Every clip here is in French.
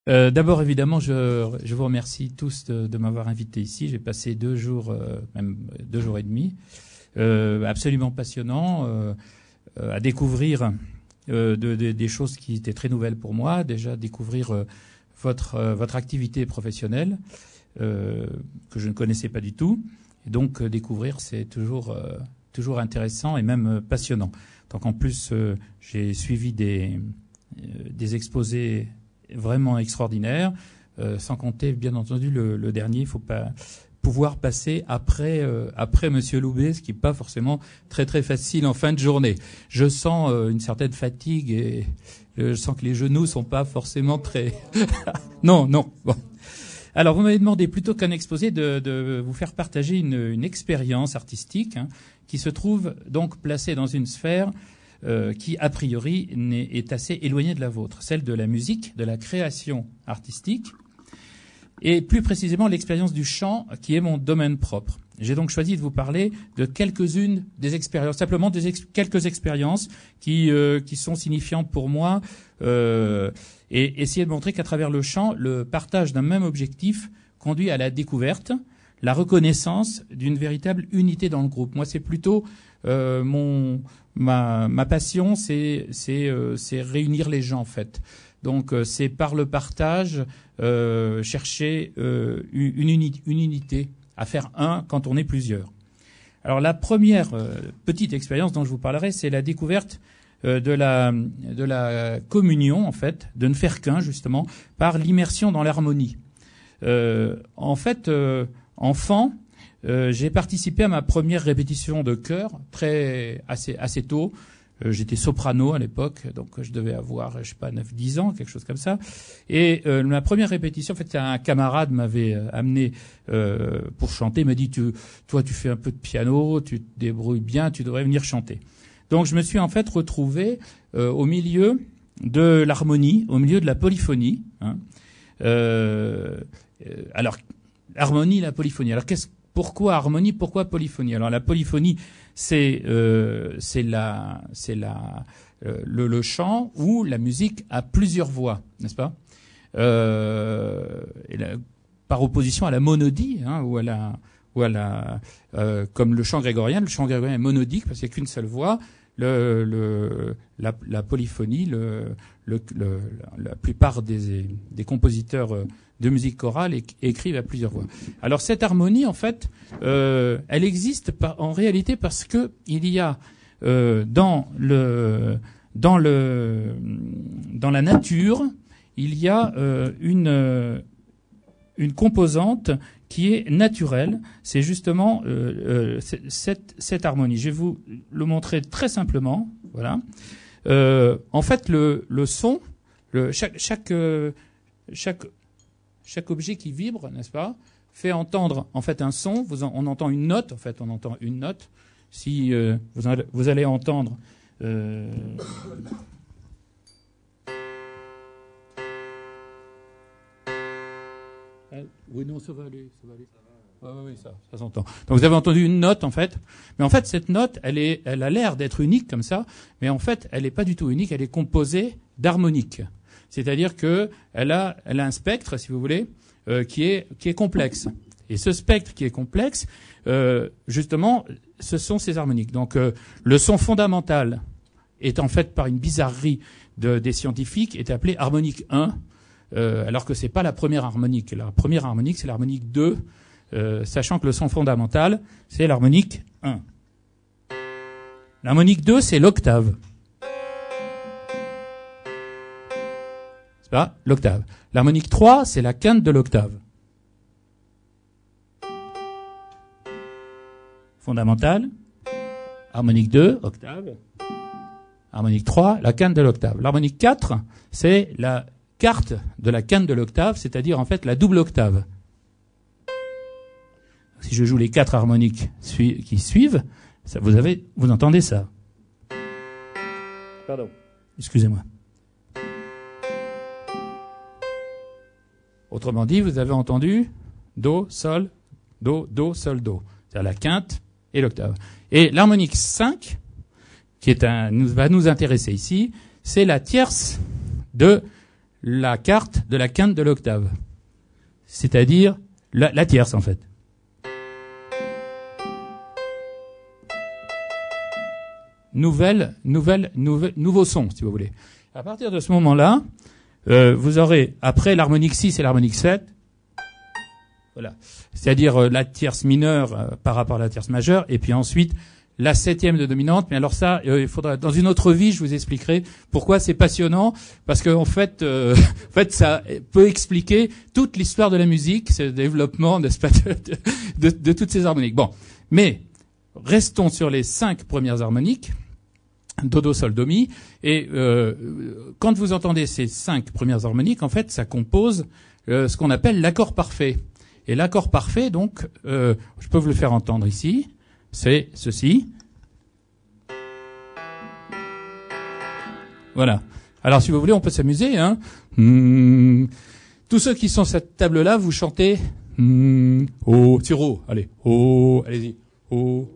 D'abord, évidemment, je vous remercie tous de m'avoir invité ici. J'ai passé 2 jours, même 2 jours et demi, absolument passionnants, à découvrir des choses qui étaient très nouvelles pour moi. Déjà, découvrir votre activité professionnelle que je ne connaissais pas du tout. Et donc, découvrir, c'est toujours intéressant et même passionnant. Donc, en plus, j'ai suivi des exposés vraiment extraordinaire, sans compter bien entendu le dernier. Il faut pas pouvoir passer après Monsieur Loubet, ce qui n'est pas forcément très très facile en fin de journée. Je sens une certaine fatigue et je sens que les genoux sont pas forcément très. Non. Bon. Alors vous m'avez demandé plutôt qu'un exposé de vous faire partager une expérience artistique qui se trouve donc placée dans une sphère qui, a priori, est assez éloignée de la vôtre, celle de la musique, de la création artistique, et plus précisément l'expérience du chant, qui est mon domaine propre. J'ai donc choisi de vous parler de quelques-unes des expériences, simplement quelques expériences qui sont signifiantes pour moi, et essayer de montrer qu'à travers le chant, le partage d'un même objectif conduit à la découverte, la reconnaissance d'une véritable unité dans le groupe. Moi, c'est plutôt ma passion, c'est réunir les gens en fait. Donc c'est par le partage chercher une unité, à faire un quand on est plusieurs. Alors la première petite expérience dont je vous parlerai, c'est la découverte de la communion en fait, de ne faire qu'un justement par l'immersion dans l'harmonie. En fait, enfant, j'ai participé à ma première répétition de chœur assez tôt. J'étais soprano à l'époque, donc je devais avoir, 9-10 ans, quelque chose comme ça. Et ma première répétition, en fait, un camarade m'avait amené pour chanter. Il m'a dit, toi, tu fais un peu de piano, tu te débrouilles bien, tu devrais venir chanter. Donc je me suis en fait retrouvé au milieu de l'harmonie, au milieu de la polyphonie. Alors, harmonie, la polyphonie. Alors pourquoi harmonie, pourquoi polyphonie? Alors la polyphonie, c'est le chant où la musique a plusieurs voix, n'est-ce pas? Par opposition à la monodie, comme le chant grégorien. Le chant grégorien est monodique parce qu'il n'y a qu'une seule voix. La polyphonie, la plupart des compositeurs de musique chorale écrivent à plusieurs voix. Alors cette harmonie, en fait, elle existe en réalité parce que il y a dans la nature, il y a une composante qui est naturelle. C'est justement cette harmonie. Je vais vous le montrer très simplement. Voilà. En fait, le son, chaque objet qui vibre, n'est-ce pas, fait entendre en fait un son. On entend une note. En fait, on entend une note. Si vous allez entendre. Oui, non, ça va aller. Oui, ça s'entend. Donc vous avez entendu une note en fait, mais en fait cette note, elle a l'air d'être unique comme ça, mais en fait elle n'est pas du tout unique. Elle est composée d'harmoniques. C'est-à-dire que elle a un spectre, si vous voulez, qui est complexe. Et ce spectre qui est complexe, justement, ce sont ces harmoniques. Donc le son fondamental est en fait, par une bizarrerie des scientifiques, est appelé harmonique 1, alors que c'est pas la première harmonique. La première harmonique, c'est l'harmonique 2, sachant que le son fondamental, c'est l'harmonique 1. L'harmonique 2, c'est l'octave. C'est pas l'octave. L'harmonique 3, c'est la quinte de l'octave. Fondamentale, harmonique 2, octave. Harmonique 3, la quinte de l'octave. L'harmonique 4, c'est la quarte de la quinte de l'octave, c'est-à-dire en fait la double octave. Si je joue les 4 harmoniques qui suivent, vous entendez ça. Pardon. Excusez-moi. Autrement dit, vous avez entendu Do, Sol, Do, Do, Sol, Do. C'est-à-dire la quinte et l'octave. Et l'harmonique 5, qui va nous intéresser ici, c'est la tierce de la carte de la quinte de l'octave. C'est-à-dire la tierce, en fait. Nouveau son, si vous voulez. À partir de ce moment-là, vous aurez, après l'harmonique 6 et l'harmonique 7, voilà. C'est-à-dire la tierce mineure par rapport à la tierce majeure, et puis ensuite la septième de dominante. Mais alors ça, il faudra, dans une autre vie, je vous expliquerai pourquoi c'est passionnant, parce que en fait, ça peut expliquer toute l'histoire de la musique, c'est le développement, n'est-ce pas, de toutes ces harmoniques. Bon, mais restons sur les 5 premières harmoniques. Do, do, sol, do, mi. Et quand vous entendez ces 5 premières harmoniques, en fait, ça compose ce qu'on appelle l'accord parfait. Et l'accord parfait, donc, je peux vous le faire entendre ici, c'est ceci. Voilà. Alors, si vous voulez, on peut s'amuser, hein. Tous ceux qui sont sur cette table-là, vous chantez oh, sur oh, allez, oh, allez-y, oh,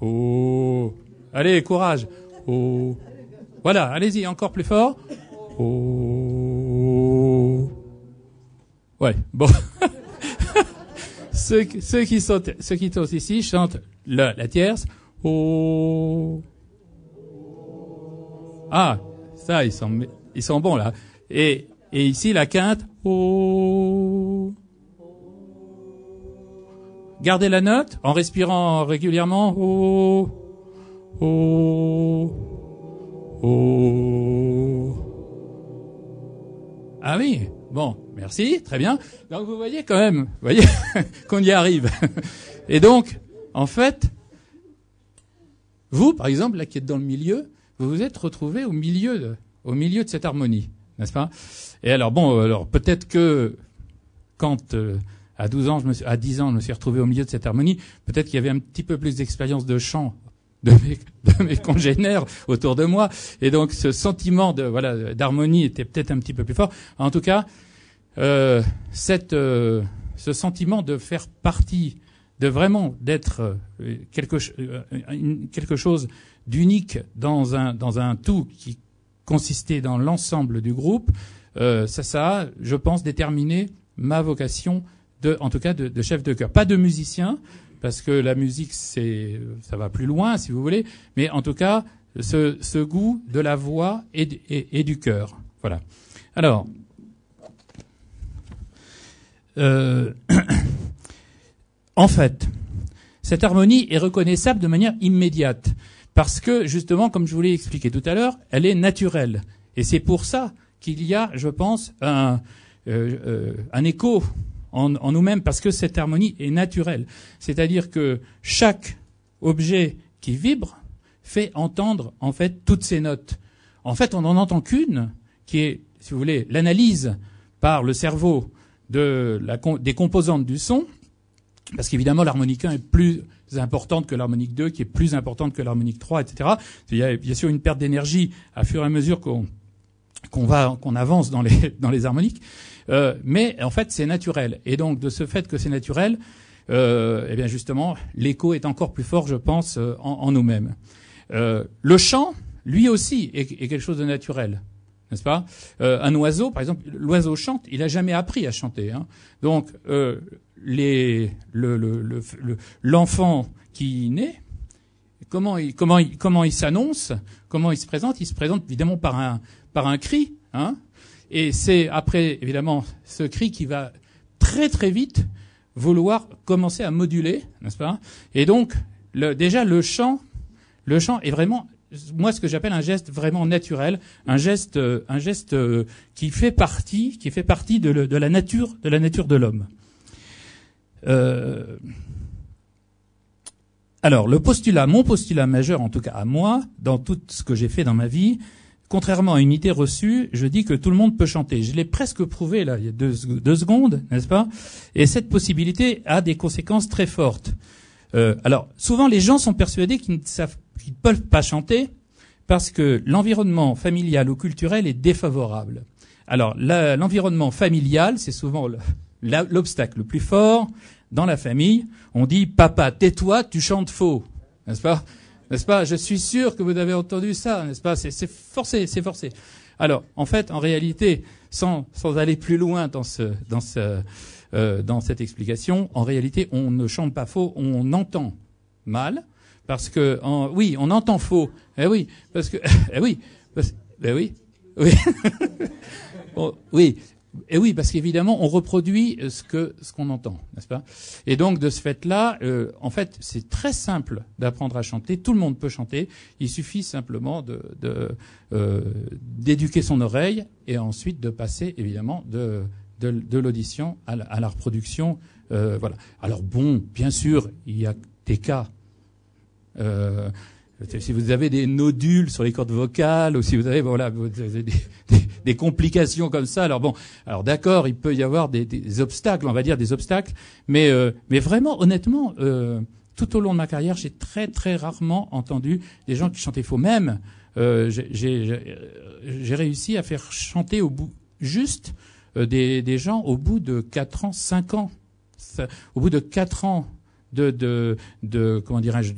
oh. Allez, courage. Oh. Voilà, allez-y, encore plus fort. Oh. Ouais, bon. ceux qui sont ici chantent la tierce. Oh. Ah, ça, ils sont bons, là. Et ici, la quinte. Oh. Gardez la note en respirant régulièrement. Oh. Oh, oh. Ah oui, bon, merci, très bien. Donc vous voyez quand même, qu'on y arrive. Et donc, en fait, vous, par exemple, là qui êtes dans le milieu, vous vous êtes retrouvé au milieu de cette harmonie, n'est-ce pas? Et alors bon, alors peut-être que quand à 10 ans, je me suis retrouvé au milieu de cette harmonie, peut-être qu'il y avait un petit peu plus d'expérience de chant de mes congénères autour de moi, et donc ce sentiment d'harmonie était peut-être un petit peu plus fort. En tout cas, ce sentiment de faire partie, de vraiment d'être quelque chose d'unique dans un tout qui consistait dans l'ensemble du groupe, ça a, je pense, déterminé ma vocation en tout cas de chef de chœur, pas de musicien, parce que la musique, ça va plus loin, si vous voulez, mais en tout cas, ce goût de la voix et du cœur. Voilà. Alors, en fait, cette harmonie est reconnaissable de manière immédiate, parce que, justement, comme je vous l'ai expliqué tout à l'heure, elle est naturelle. Et c'est pour ça qu'il y a, je pense, un écho en nous-mêmes, parce que cette harmonie est naturelle. C'est-à-dire que chaque objet qui vibre fait entendre, en fait, toutes ces notes. En fait, on n'en entend qu'une, qui est, si vous voulez, l'analyse par le cerveau des composantes du son, parce qu'évidemment, l'harmonique 1 est plus importante que l'harmonique 2, qui est plus importante que l'harmonique 3, etc. Il y a bien sûr une perte d'énergie à fur et à mesure qu'on avance dans les harmoniques. Mais en fait, c'est naturel. Et donc, de ce fait que c'est naturel, eh bien justement, l'écho est encore plus fort, je pense, en nous-mêmes. Le chant, lui aussi, est quelque chose de naturel, n'est-ce pas? Un oiseau, par exemple, l'oiseau chante, il a jamais appris à chanter, hein. Donc, l'enfant qui naît, comment il s'annonce, comment il se présente? Il se présente évidemment par un cri, hein. Et c'est après, évidemment, ce cri qui va très très vite vouloir commencer à moduler, n'est-ce pas? Et donc, déjà le chant est vraiment, moi, ce que j'appelle un geste vraiment naturel, un geste qui fait partie de la nature de l'homme. Alors, mon postulat majeur, en tout cas à moi, dans tout ce que j'ai fait dans ma vie, contrairement à une idée reçue, je dis que tout le monde peut chanter. Je l'ai presque prouvé là, il y a deux secondes, n'est-ce pas? Et cette possibilité a des conséquences très fortes. Alors, souvent les gens sont persuadés qu'ils ne peuvent pas chanter parce que l'environnement familial ou culturel est défavorable. Alors, l'environnement familial, c'est souvent l'obstacle le plus fort. Dans la famille, on dit « Papa, tais-toi, tu chantes faux », n'est-ce pas? N'est-ce pas? Je suis sûr que vous avez entendu ça, n'est-ce pas? C'est forcé, c'est forcé. Alors, en fait, en réalité, sans aller plus loin dans cette explication, en réalité, on ne chante pas faux, on entend mal, parce que, oui, on entend faux. Eh oui, parce que, oui. Bon, oui. Et oui, parce qu'évidemment, on reproduit ce qu'on entend, n'est-ce pas? Et donc, de ce fait-là, en fait, c'est très simple d'apprendre à chanter. Tout le monde peut chanter. Il suffit simplement d'éduquer son oreille et ensuite de passer, évidemment, de l'audition à la reproduction. Voilà. Alors bon, bien sûr, il y a des cas. Si vous avez des nodules sur les cordes vocales, ou si vous avez des complications comme ça, alors d'accord, il peut y avoir des obstacles, on va dire des obstacles, mais vraiment, honnêtement, tout au long de ma carrière, j'ai très très rarement entendu des gens qui chantaient faux. Même, j'ai réussi à faire chanter au bout juste des gens au bout de 4 ans, 5 ans, au bout de 4 ans de comment dirais-je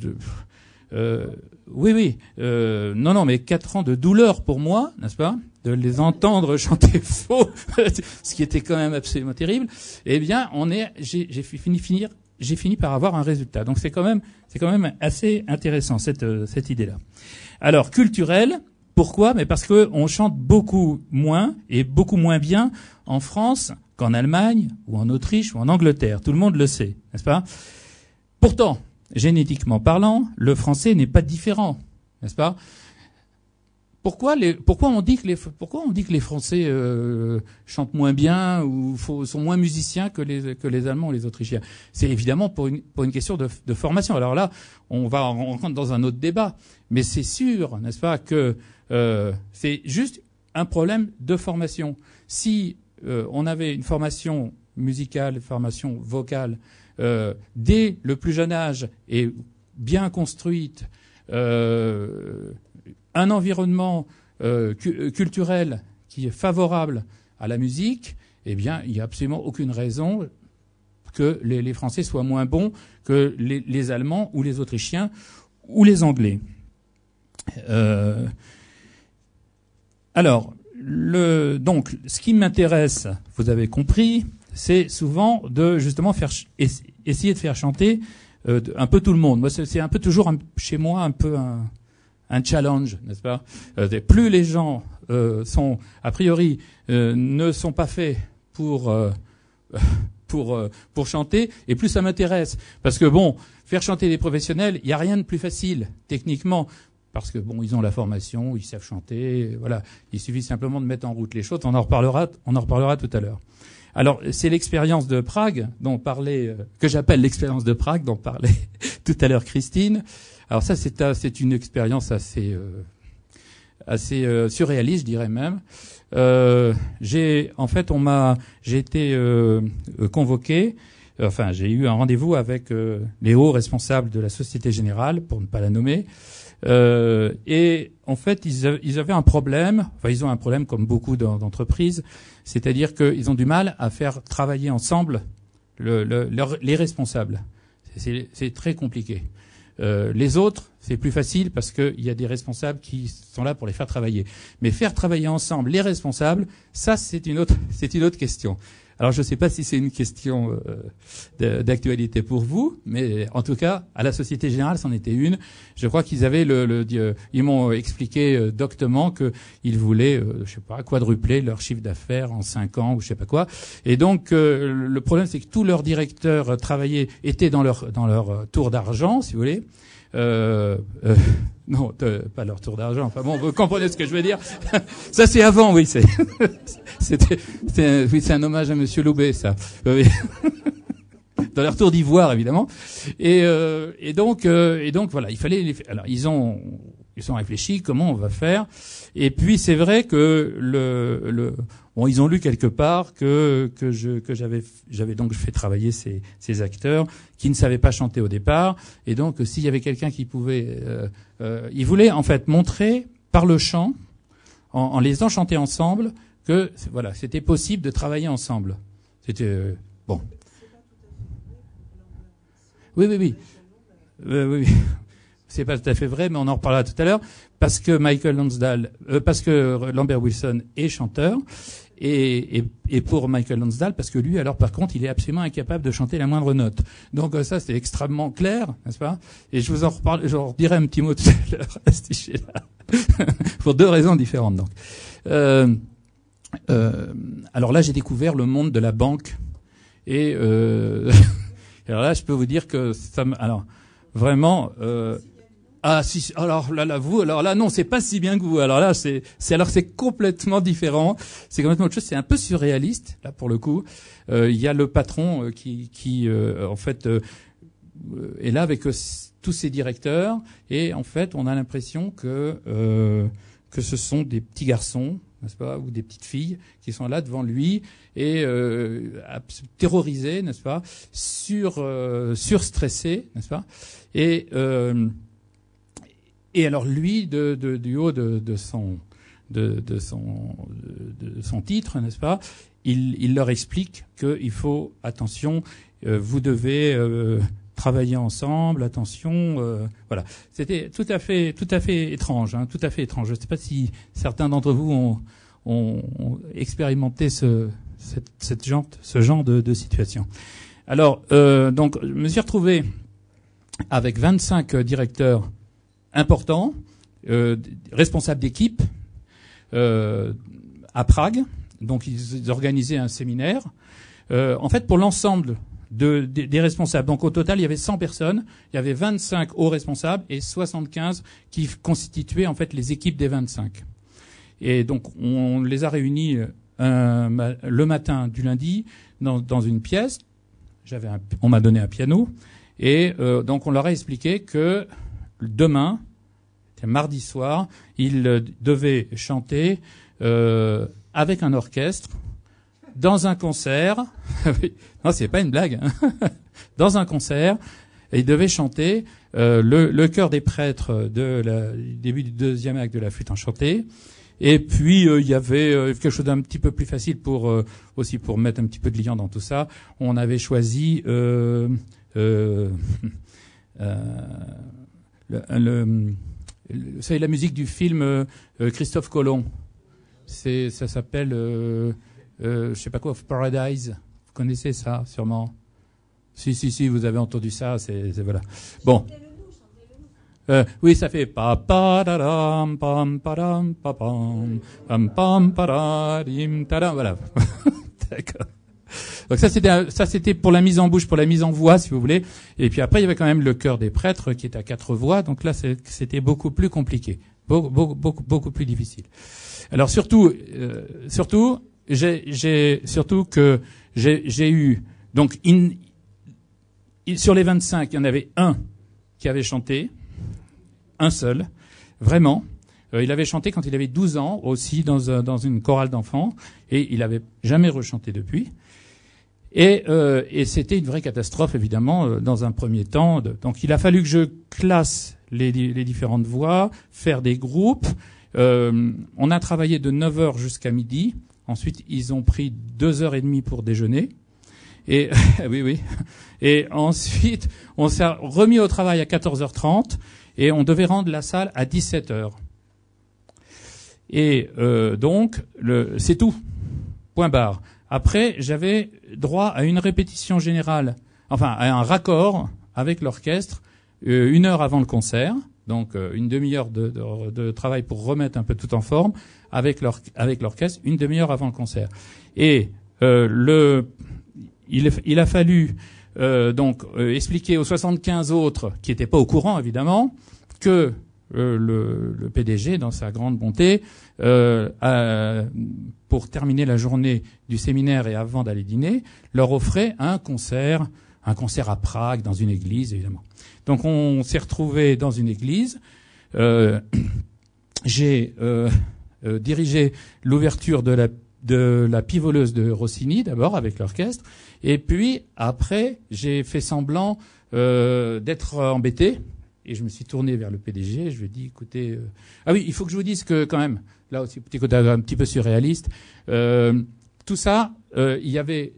non, mais 4 ans de douleur pour moi, n'est-ce pas, de les entendre chanter faux, ce qui était quand même absolument terrible. Eh bien, j'ai fini par avoir un résultat. Donc c'est quand même assez intéressant cette idée-là. Alors culturel, pourquoi? Mais parce que on chante beaucoup moins et beaucoup moins bien en France qu'en Allemagne ou en Autriche ou en Angleterre. Tout le monde le sait, n'est-ce pas? Pourtant, génétiquement parlant, le français n'est pas différent, n'est-ce pas? Pourquoi on dit que les Français chantent moins bien ou sont moins musiciens que les Allemands ou les Autrichiens? C'est évidemment pour une question de formation. Alors là, on rentre dans un autre débat, mais c'est sûr, n'est-ce pas, que c'est juste un problème de formation. Si on avait une formation musicale, une formation vocale dès le plus jeune âge et bien construite, un environnement culturel qui est favorable à la musique, eh bien, il n'y a absolument aucune raison que les Français soient moins bons que les Allemands ou les Autrichiens ou les Anglais. Alors, donc, ce qui m'intéresse, vous avez compris, c'est souvent de justement essayer de faire chanter un peu tout le monde. Moi, c'est un peu toujours chez moi un peu un challenge, n'est-ce pas? Plus les gens sont a priori ne sont pas faits pour chanter, et plus ça m'intéresse, parce que bon, faire chanter des professionnels, il y a rien de plus facile techniquement. Parce que bon, ils ont la formation, ils savent chanter, voilà. Il suffit simplement de mettre en route les choses. On en reparlera tout à l'heure. Alors, c'est l'expérience de Prague dont parlait, que j'appelle l'expérience de Prague dont parlait tout à l'heure Christine. Alors ça, c'est une expérience assez surréaliste, je dirais même. J'ai été convoqué. Enfin, j'ai eu un rendez-vous avec les hauts responsables de la Société Générale, pour ne pas la nommer. Et en fait, ils avaient un problème. Enfin, ils ont un problème comme beaucoup d'entreprises, c'est-à-dire qu'ils ont du mal à faire travailler ensemble les responsables. C'est très compliqué. Les autres, c'est plus facile parce qu'il y a des responsables qui sont là pour les faire travailler. Mais faire travailler ensemble les responsables, ça, c'est une autre question. Alors, je ne sais pas si c'est une question d'actualité pour vous, mais en tout cas, à la Société Générale, c'en était une. Je crois qu'ils avaient ils m'ont expliqué doctement qu'ils voulaient, je sais pas, quadrupler leur chiffre d'affaires en 5 ans ou je sais pas quoi. Et donc, le problème, c'est que tous leurs directeurs étaient dans leur tour d'argent, si vous voulez. Non, pas leur tour d'argent. Enfin bon, vous comprenez ce que je veux dire. Ça, c'est avant, oui. C'est un hommage à Monsieur Loubet, ça. Dans leur tour d'ivoire, évidemment. Et donc voilà, il fallait alors ils sont réfléchis comment on va faire. Et puis c'est vrai que bon, ils ont lu quelque part que j'avais donc fait travailler ces acteurs qui ne savaient pas chanter au départ, et donc s'il y avait quelqu'un qui pouvait, ils voulaient en fait montrer par le chant, en les faisant chanter ensemble, que voilà, c'était possible de travailler ensemble. C'était bon. Oui. c'est pas tout à fait vrai, mais on en reparlera tout à l'heure, parce que Lambert Wilson est chanteur, et pour Michael Lonsdale, parce que lui, alors par contre, il est absolument incapable de chanter la moindre note. Donc ça, c'est extrêmement clair, n'est-ce pas? Et je vous en reparle, je redirai un petit mot tout à l'heure à ce sujet-là, pour deux raisons différentes. Donc, alors là, j'ai découvert le monde de la banque, et alors là, je peux vous dire que alors vraiment. Ah si, alors là non, c'est pas si bien que vous. Alors là, c'est complètement différent. C'est complètement autre chose. C'est un peu surréaliste là pour le coup. Il y a le patron qui en fait est là avec tous ses directeurs, et en fait, on a l'impression que ce sont des petits garçons, n'est-ce pas, ou des petites filles qui sont là devant lui et terrorisés, n'est-ce pas, surstressés, n'est-ce pas, et alors lui, du haut de son titre, n'est-ce pas, il leur explique qu'il faut, attention, vous devez travailler ensemble, attention, voilà. C'était tout à fait étrange, hein, tout à fait étrange. Je ne sais pas si certains d'entre vous ont expérimenté ce genre de situation. Alors, donc, je me suis retrouvé avec 25 directeurs importants, responsables d'équipe, à Prague. Donc, ils organisaient un séminaire. En fait, pour l'ensemble des responsables. Donc, au total, il y avait 100 personnes. Il y avait 25 hauts responsables et 75 qui constituaient, en fait, les équipes des 25. Et donc, on les a réunis le matin du lundi dans une pièce. On m'a donné un piano. Et donc, on leur a expliqué que demain, mardi soir, ils devaient chanter avec un orchestre dans un concert. Non, c'est pas une blague. Hein. Dans un concert, et ils devaient chanter le chœur des prêtres du début du deuxième acte de la flûte enchantée. Et puis il y avait quelque chose d'un petit peu plus facile aussi pour mettre un petit peu de liant dans tout ça. On avait choisi c'est la musique du film Christophe Colomb. Ça s'appelle je sais pas quoi, of Paradise. Vous connaissez ça sûrement. Si, vous avez entendu ça. C'est voilà. Bon. Oui, ça fait pa pa da dam pam padam pa pam pam pam paradim tadam. Voilà. D'accord. Donc ça c'était pour la mise en bouche, pour la mise en voix, si vous voulez. Et puis après il y avait quand même le chœur des prêtres qui est à 4 voix. Donc là c'était beaucoup plus compliqué, beaucoup plus difficile. Alors surtout j'ai eu donc sur les 25, il y en avait un qui avait chanté, un seul, vraiment. Il avait chanté quand il avait 12 ans aussi dans une chorale d'enfants, et il avait jamais rechanté depuis. Et c'était une vraie catastrophe, évidemment, dans un premier temps. Donc il a fallu que je classe les différentes voix, faire des groupes. On a travaillé de 9h jusqu'à midi. Ensuite, ils ont pris 2h30 pour déjeuner. Et oui. Et ensuite, on s'est remis au travail à 14h30 et on devait rendre la salle à 17h. Et donc, c'est tout. Point barre. Après, j'avais droit à une répétition générale, enfin à un raccord avec l'orchestre, 1 heure avant le concert, donc une demi-heure de travail pour remettre un peu tout en forme avec l'orchestre, une demi-heure avant le concert. Et il a fallu expliquer aux 75 autres qui n'étaient pas au courant évidemment que le PDG, dans sa grande bonté, pour terminer la journée du séminaire et avant d'aller dîner, leur offrait un concert à Prague, dans une église, évidemment. Donc on s'est retrouvés dans une église. J'ai dirigé l'ouverture de la Pivoleuse de Rossini, d'abord, avec l'orchestre. Et puis, après, j'ai fait semblant d'être embêté. Et je me suis tourné vers le PDG, je lui ai dit, écoutez... Ah oui, il faut que je vous dise que, quand même, là aussi, petit côté un petit peu surréaliste, tout ça, il y avait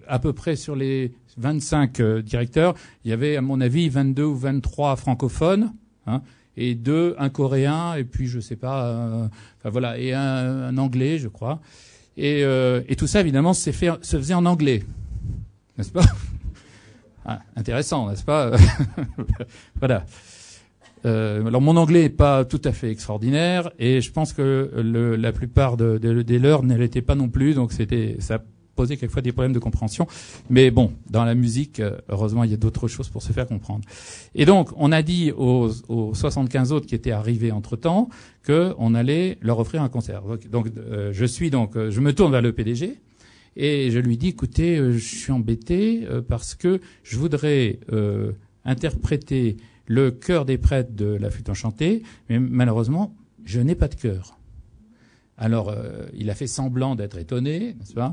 à peu près sur les 25 directeurs, il y avait, à mon avis, 22 ou 23 francophones, hein, et un coréen, et puis je sais pas, enfin voilà, et un anglais, je crois. Et tout ça, évidemment, se faisait en anglais, n'est-ce pas? Ah, intéressant, n'est-ce pas? Voilà. Alors mon anglais n'est pas tout à fait extraordinaire, et je pense que la plupart des leurs ne l'étaient pas non plus, donc ça posait quelquefois des problèmes de compréhension. Mais bon, dans la musique, heureusement, il y a d'autres choses pour se faire comprendre. Et donc, on a dit aux 75 autres qui étaient arrivés entre-temps qu'on allait leur offrir un concert. Donc, je me tourne vers le PDG et je lui dis, écoutez, je suis embêté parce que je voudrais interpréter le chœur des prêtres de la flûte enchantée, mais malheureusement, je n'ai pas de chœur. Alors, il a fait semblant d'être étonné, n'est-ce pas?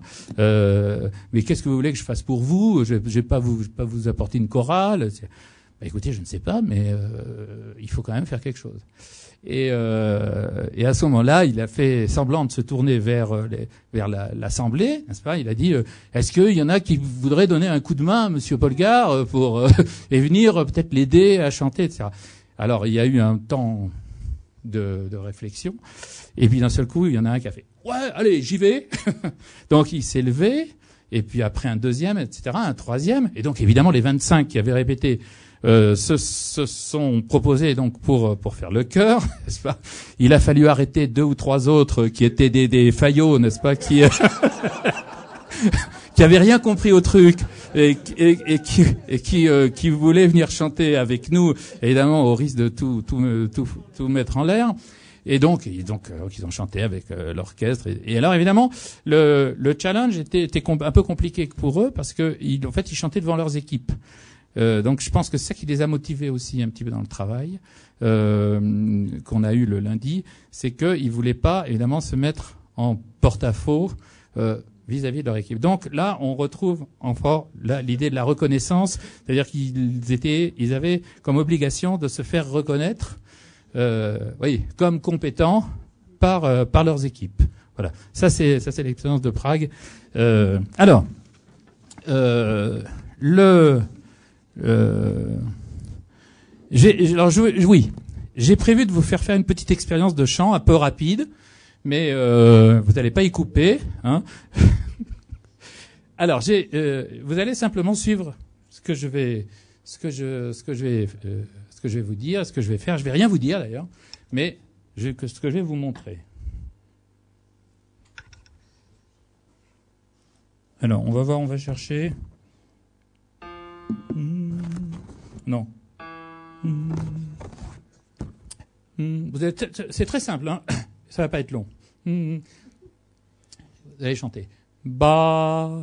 Mais qu'est-ce que vous voulez que je fasse pour vous? Je vais pas vous apporter une chorale. Bah, écoutez, je ne sais pas, mais il faut quand même faire quelque chose. Et à ce moment-là, il a fait semblant de se tourner vers l'assemblée, n'est-ce pas? Il a dit est-ce qu'il y en a qui voudraient donner un coup de main à Monsieur Polgar pour et venir peut-être l'aider à chanter, etc. Alors, il y a eu un temps de réflexion. Et puis d'un seul coup, il y en a un qui a fait « Ouais, allez, j'y vais !» Donc il s'est levé, et puis après un deuxième, etc., un troisième. Et donc évidemment, les 25 qui avaient répété se sont proposés donc pour faire le chœur, n'est-ce pas? Il a fallu arrêter 2 ou 3 autres qui étaient des faillots, n'est-ce pas, qui avaient rien compris au truc et qui voulaient venir chanter avec nous, évidemment au risque de tout mettre en l'air. Et donc ils ont chanté avec l'orchestre. Et alors évidemment, le challenge était un peu compliqué pour eux parce que en fait ils chantaient devant leurs équipes. Donc je pense que c'est ça qui les a motivés aussi un petit peu dans le travail qu'on a eu le lundi, c'est qu'ils voulaient pas évidemment se mettre en porte-à-faux vis-à-vis de leur équipe. Donc là, on retrouve encore l'idée de la reconnaissance, c'est-à-dire qu'ils avaient comme obligation de se faire reconnaître, comme compétents par leurs équipes. Voilà. Ça c'est l'expérience de Prague. J'ai prévu de vous faire une petite expérience de chant un peu rapide, mais vous n'allez pas y couper, hein. Alors, vous allez simplement suivre ce que je vais vous dire, ce que je vais faire. Je vais rien vous dire d'ailleurs, mais ce que je vais vous montrer. Alors, on va voir, on va chercher. Non. C'est très simple, hein. Ça va pas être long. Vous allez chanter. Ba.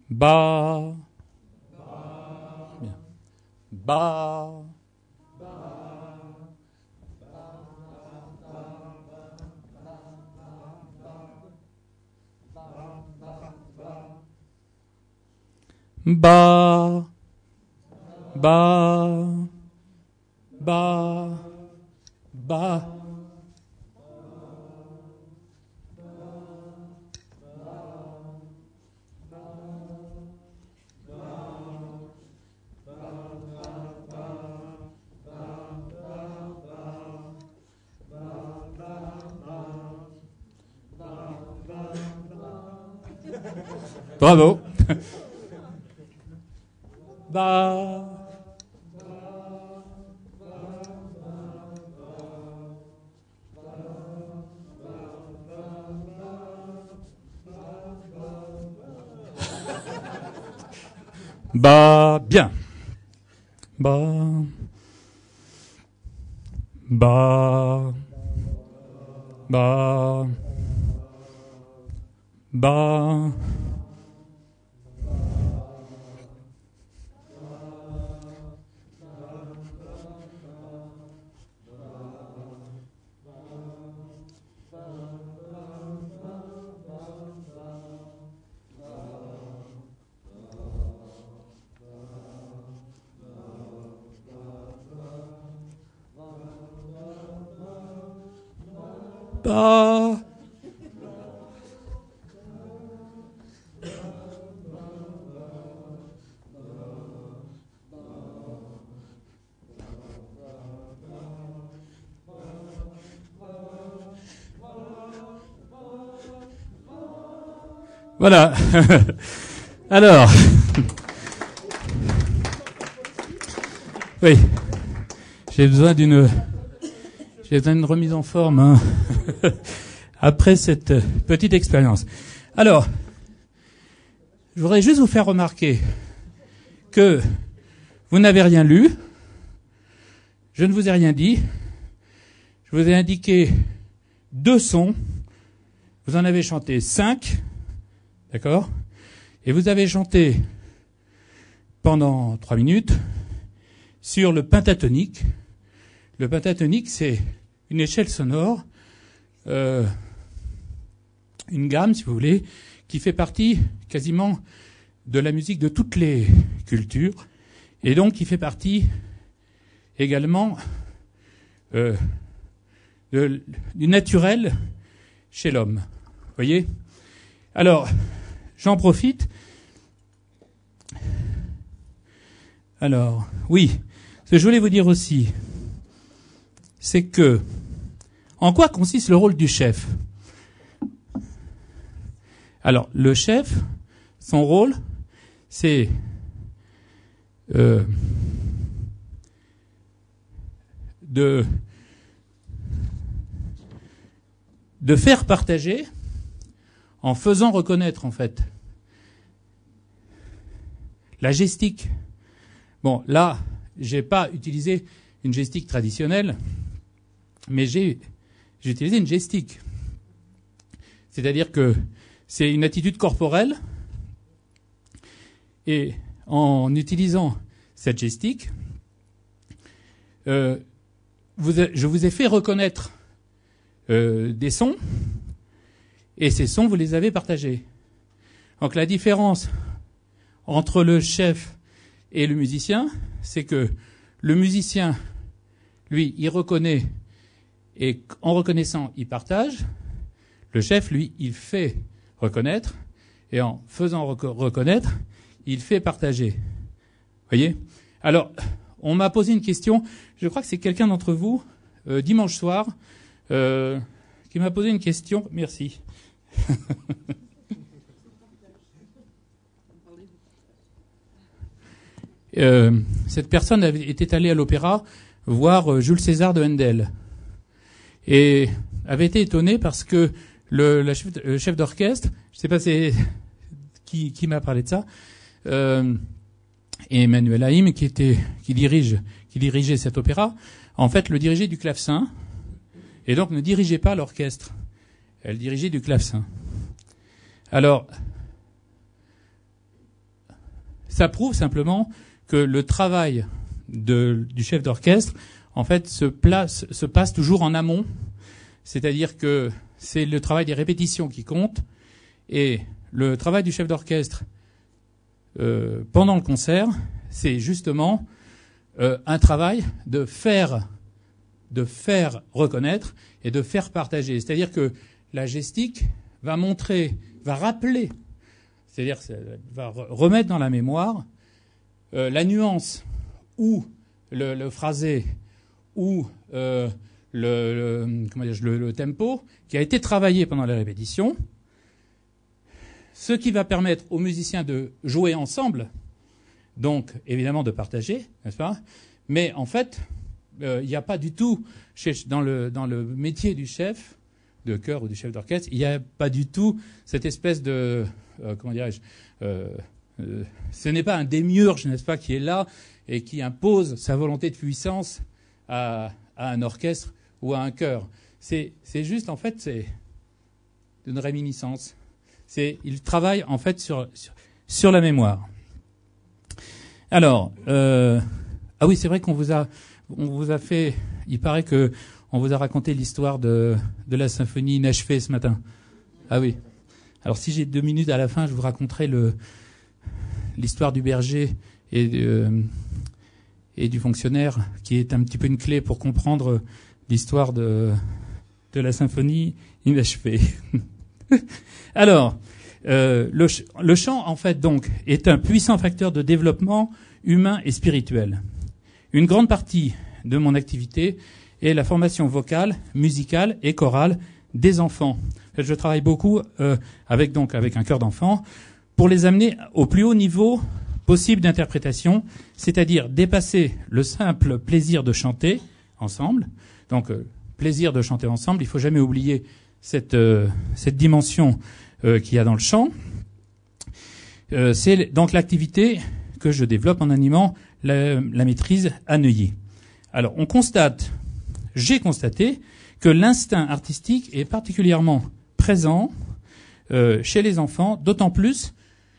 Ba. Bien. Ba. Ba. Ba. Ba. Ba. Bravo. Ba. Ba, bien. Ba. Ba. Ba. Ba. Ba. Voilà. Alors. Oui. J'ai besoin d'une remise en forme, hein. Après cette petite expérience. Alors, je voudrais juste vous faire remarquer que vous n'avez rien lu, je ne vous ai rien dit, je vous ai indiqué 2 sons, vous en avez chanté 5, d'accord, et vous avez chanté pendant 3 minutes sur le pentatonique. Le pentatonique, c'est une échelle sonore, une gamme, si vous voulez, qui fait partie quasiment de la musique de toutes les cultures, et donc qui fait partie également du naturel chez l'homme. Vous voyez ? Alors, j'en profite. Alors, oui, ce que je voulais vous dire aussi, c'est que, en quoi consiste le rôle du chef ? Alors, le chef, son rôle, c'est de faire partager en faisant reconnaître, en fait, la gestique. Bon, là, j'ai pas utilisé une gestique traditionnelle, mais j'ai utilisé une gestique. C'est-à-dire que c'est une attitude corporelle, et en utilisant cette gestique, je vous ai fait reconnaître des sons, et ces sons, vous les avez partagés. Donc la différence entre le chef et le musicien, c'est que le musicien, lui, il reconnaît, et en reconnaissant, il partage. Le chef, lui, il fait reconnaître, et en faisant reconnaître, il fait partager. Vous voyez ? Alors, on m'a posé une question, je crois que c'est quelqu'un d'entre vous, dimanche soir, qui m'a posé une question. Merci. Cette personne était allée à l'opéra voir Jules César de Handel, et avait été étonnée parce que le chef d'orchestre, je ne sais pas qui m'a parlé de ça, et Emmanuel Haïm, qui dirigeait cet opéra, en fait le dirigeait du clavecin, et donc ne dirigeait pas l'orchestre. Elle dirigeait du clavecin. Alors, ça prouve simplement que le travail du chef d'orchestre, en fait, se passe toujours en amont. C'est-à-dire que c'est le travail des répétitions qui compte, et le travail du chef d'orchestre pendant le concert, c'est justement un travail de faire reconnaître et de faire partager. C'est-à-dire que la gestique va rappeler, c'est-à-dire va remettre dans la mémoire la nuance ou le phrasé ou le tempo qui a été travaillé pendant la répétition, ce qui va permettre aux musiciens de jouer ensemble, donc évidemment de partager, n'est-ce pas ? Mais en fait, il n'y a pas du tout, dans le métier du chef de chœur ou du chef d'orchestre, il n'y a pas du tout cette espèce de, ce n'est pas un démiurge, n'est-ce pas, qui est là et qui impose sa volonté de puissance à un orchestre ou à un chœur. C'est juste, en fait, c'est une réminiscence. Il travaille, en fait, sur la mémoire. Alors, ah oui, c'est vrai qu'on vous a fait, il paraît que on vous a raconté l'histoire de la symphonie inachevée ce matin. Ah oui. Alors, si j'ai 2 minutes à la fin, je vous raconterai l'histoire du berger et du fonctionnaire, qui est un petit peu une clé pour comprendre l'histoire de la symphonie inachevée. Alors, le chant, en fait, donc, est un puissant facteur de développement humain et spirituel. Une grande partie de mon activité est la formation vocale, musicale et chorale des enfants. Je travaille beaucoup avec un chœur d'enfants pour les amener au plus haut niveau possible d'interprétation, c'est-à-dire dépasser le simple plaisir de chanter ensemble. Donc, plaisir de chanter ensemble, il faut jamais oublier cette dimension qu'il y a dans le chant. C'est donc l'activité que je développe en animant la maîtrise à Neuilly. Alors, j'ai constaté que l'instinct artistique est particulièrement présent chez les enfants, d'autant plus.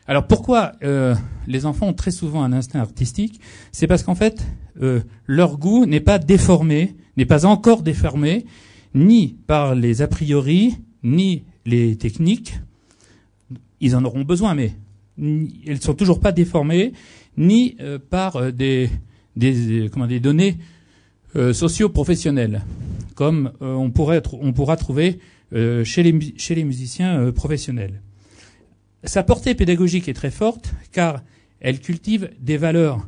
Alors pourquoi les enfants ont très souvent un instinct artistique? C'est parce qu'en fait, leur goût n'est pas encore déformé, ni par les a priori, ni les techniques. Ils en auront besoin, mais ils ne sont toujours pas déformés, ni par des données socio-professionnelles, comme on pourra trouver chez les musiciens professionnels. Sa portée pédagogique est très forte, car elle cultive des valeurs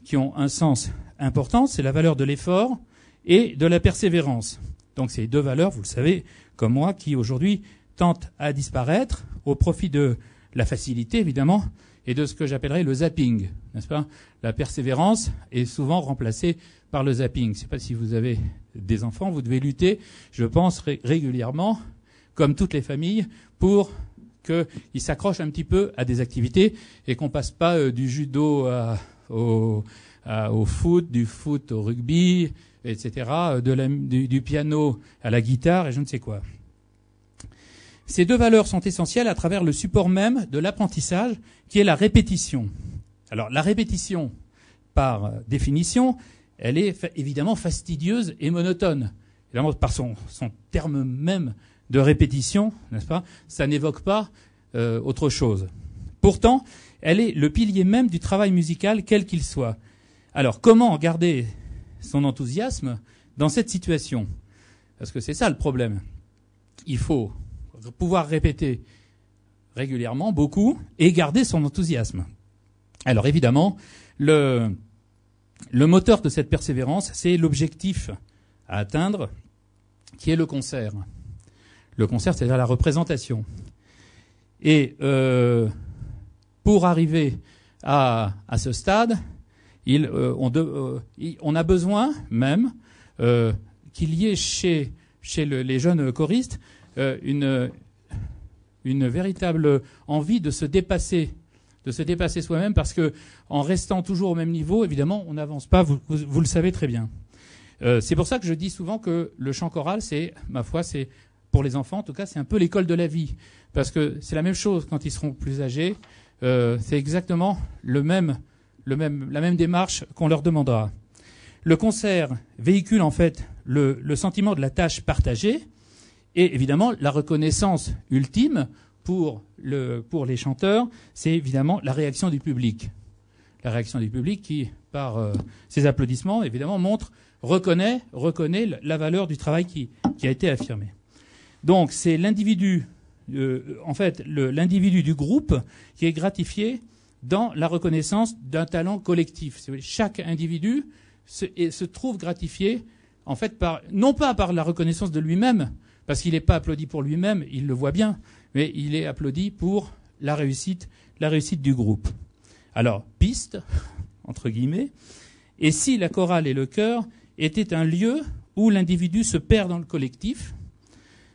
qui ont un sens important, c'est la valeur de l'effort et de la persévérance. Donc c'est deux valeurs, vous le savez, comme moi, qui aujourd'hui tentent à disparaître au profit de la facilité, évidemment, et de ce que j'appellerais le zapping, n'est-ce pas? La persévérance est souvent remplacée par le zapping. Je ne sais pas si vous avez des enfants, vous devez lutter, je pense, régulièrement, comme toutes les familles, pour qu'ils s'accrochent un petit peu à des activités et qu'on passe pas du judo au foot, du foot au rugby, etc., du piano à la guitare et je ne sais quoi. Ces deux valeurs sont essentielles à travers le support même de l'apprentissage, qui est la répétition. Alors, la répétition, par définition, elle est évidemment fastidieuse et monotone. Évidemment, par son terme même de répétition, n'est-ce pas? Ça n'évoque pas autre chose. Pourtant, elle est le pilier même du travail musical, quel qu'il soit. Alors, comment garder son enthousiasme dans cette situation? Parce que c'est ça le problème. Il faut pouvoir répéter régulièrement, beaucoup, et garder son enthousiasme. Alors, évidemment, le moteur de cette persévérance, c'est l'objectif à atteindre, qui est le concert. Le concert, c'est-à-dire la représentation. Et pour arriver à ce stade, on a besoin même qu'il y ait chez les jeunes choristes une véritable envie de se dépasser soi-même, parce que en restant toujours au même niveau, évidemment, on n'avance pas. Vous le savez très bien. C'est pour ça que je dis souvent que le chant choral, c'est pour les enfants, en tout cas, c'est un peu l'école de la vie. Parce que c'est la même chose quand ils seront plus âgés. C'est exactement la même démarche qu'on leur demandera. Le concert véhicule en fait le sentiment de la tâche partagée et évidemment la reconnaissance ultime pour les chanteurs, c'est évidemment la réaction du public. La réaction du public qui, par ses applaudissements, évidemment, reconnaît la valeur du travail qui a été affirmé. Donc c'est l'individu, l'individu du groupe qui est gratifié dans la reconnaissance d'un talent collectif. Chaque individu se trouve gratifié, en fait, non pas par la reconnaissance de lui-même, parce qu'il n'est pas applaudi pour lui-même, il le voit bien, mais il est applaudi pour la réussite du groupe. Alors, piste, entre guillemets, et si la chorale et le chœur étaient un lieu où l'individu se perd dans le collectif,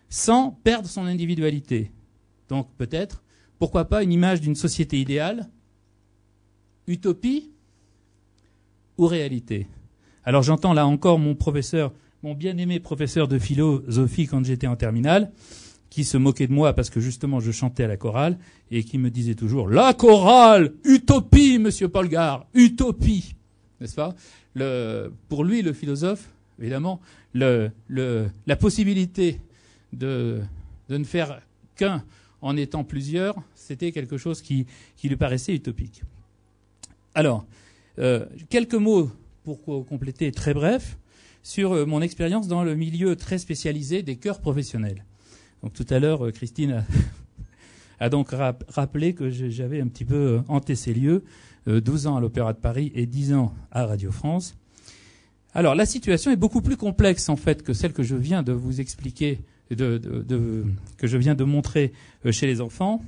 sans perdre son individualité. Donc peut-être, pourquoi pas une image d'une société idéale, utopie ou réalité? Alors j'entends là encore mon bien-aimé professeur de philosophie quand j'étais en terminale, qui se moquait de moi parce que justement je chantais à la chorale et qui me disait toujours « La chorale, utopie, monsieur Polgar, utopie !» N'est-ce pas? Pour lui, le philosophe, évidemment, la possibilité de ne faire qu'un en étant plusieurs, c'était quelque chose qui lui paraissait utopique. Alors, quelques mots pour compléter, très bref, sur mon expérience dans le milieu très spécialisé des chœurs professionnels. Donc tout à l'heure, Christine a donc rappelé que j'avais un petit peu hanté ces lieux, 12 ans à l'Opéra de Paris et 10 ans à Radio France. Alors la situation est beaucoup plus complexe en fait que celle que je viens de vous expliquer que je viens de montrer chez les enfants,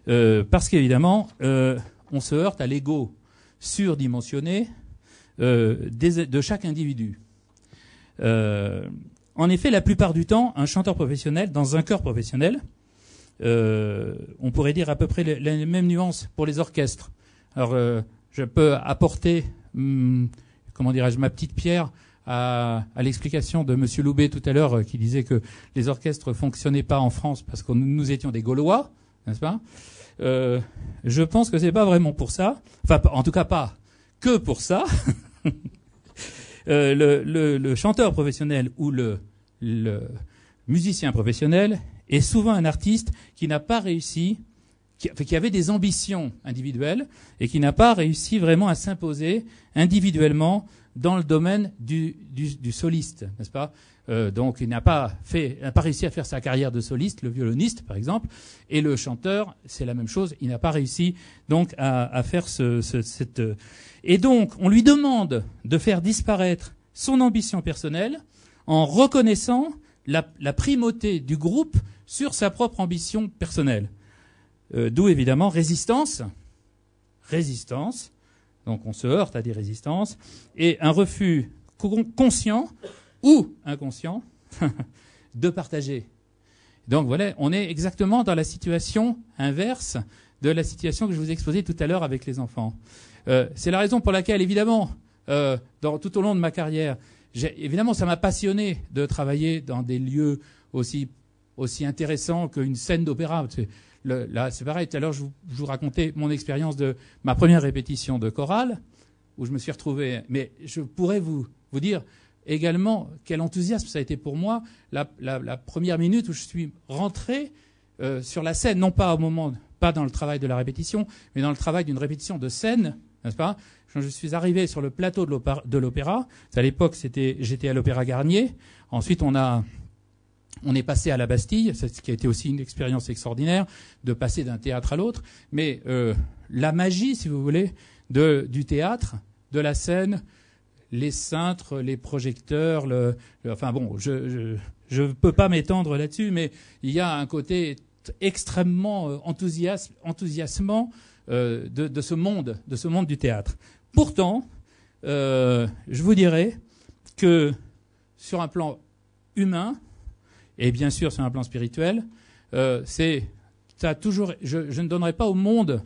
parce qu'évidemment, on se heurte à l'ego surdimensionné de chaque individu. En effet, la plupart du temps, un chanteur professionnel, dans un chœur professionnel, on pourrait dire à peu près les mêmes nuances pour les orchestres. Alors, je peux apporter, comment dirais-je, ma petite pierre à l'explication de Monsieur Loubet tout à l'heure, qui disait que les orchestres fonctionnaient pas en France parce que nous étions des Gaulois, n'est-ce pas? Je pense que c'est pas vraiment pour ça. Enfin, en tout cas pas que pour ça. Le chanteur professionnel ou le musicien professionnel est souvent un artiste qui n'a pas réussi, qui avait des ambitions individuelles et qui n'a pas réussi vraiment à s'imposer individuellement dans le domaine du soliste, n'est-ce pas? Donc il n'a pas réussi à faire sa carrière de soliste, le violoniste par exemple, et le chanteur, c'est la même chose, il n'a pas réussi donc à faire cette. Et donc on lui demande de faire disparaître son ambition personnelle en reconnaissant la primauté du groupe sur sa propre ambition personnelle. D'où évidemment résistance. Donc on se heurte à des résistances et un refus conscient ou inconscient de partager. Donc voilà, on est exactement dans la situation inverse de la situation que je vous ai exposée tout à l'heure avec les enfants. C'est la raison pour laquelle, évidemment, tout au long de ma carrière, évidemment, ça m'a passionné de travailler dans des lieux aussi intéressants qu'une scène d'opéra. Là, c'est pareil. Tout à l'heure, je vous racontais mon expérience de ma première répétition de chorale, où je me suis retrouvé. Mais je pourrais vous dire également quel enthousiasme ça a été pour moi la première minute où je suis rentré sur la scène, non pas pas dans le travail de la répétition, mais dans le travail d'une répétition de scène, n'est-ce pas? Quand je suis arrivé sur le plateau de l'opéra, à l'époque j'étais à l'Opéra Garnier. Ensuite on est passé à la Bastille, ce qui a été aussi une expérience extraordinaire de passer d'un théâtre à l'autre. Mais la magie, si vous voulez, du théâtre, de la scène, les cintres, les projecteurs, enfin bon, je peux pas m'étendre là-dessus, mais il y a un côté extrêmement enthousiasmant de ce monde du théâtre. Pourtant, je vous dirais que sur un plan humain, et bien sûr sur un plan spirituel, je ne donnerai pas au monde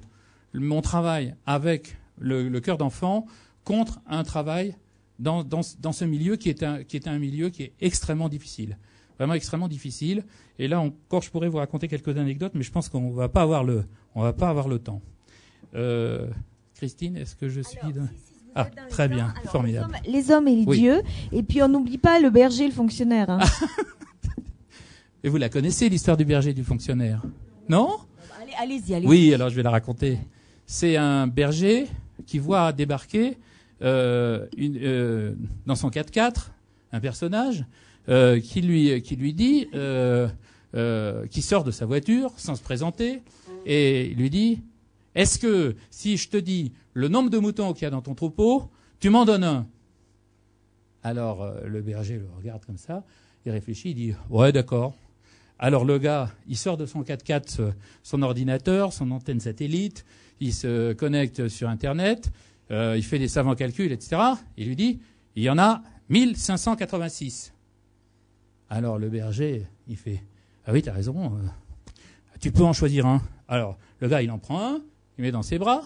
mon travail avec le cœur d'enfant contre un travail dans ce milieu qui est un milieu qui est extrêmement difficile. Vraiment extrêmement difficile. Et là encore, je pourrais vous raconter quelques anecdotes, mais je pense qu'on va pas avoir le temps. Christine, est-ce que je suis Ah, très bien, alors, formidable. Les hommes et les dieux. Et puis on n'oublie pas le berger et le fonctionnaire. Hein. Et vous la connaissez, l'histoire du berger et du fonctionnaire? Non? Allez-y. Oui, alors je vais la raconter. C'est un berger qui voit débarquer dans son 4x4 un personnage qui lui dit, qui sort de sa voiture sans se présenter, et il lui dit: est-ce que si je te dis le nombre de moutons qu'il y a dans ton troupeau, tu m'en donnes un? Alors le berger le regarde comme ça, il réfléchit, il dit: ouais, d'accord. Alors le gars, il sort de son 4x4 son ordinateur, son antenne satellite, il se connecte sur Internet, il fait des savants calculs, etc. Il lui dit: il y en a 1586. Alors le berger, il fait: ah oui, t'as raison, tu peux en choisir un. Alors le gars, il en prend un, il met dans ses bras,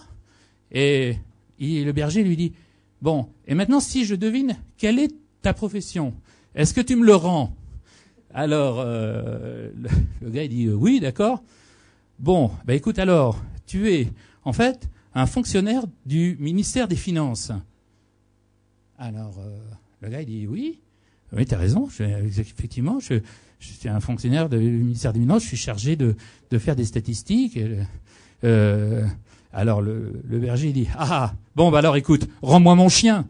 et le berger lui dit: bon, et maintenant si je devine quelle est ta profession, est-ce que tu me le rends? Alors le gars il dit: oui, d'accord. Bon, bah écoute, alors tu es en fait un fonctionnaire du ministère des Finances. Alors le gars il dit: oui, t'as raison, effectivement, je suis un fonctionnaire du ministère des Finances, je suis chargé de faire des statistiques. Alors le berger il dit: ah, bon, bah alors écoute, rends-moi mon chien.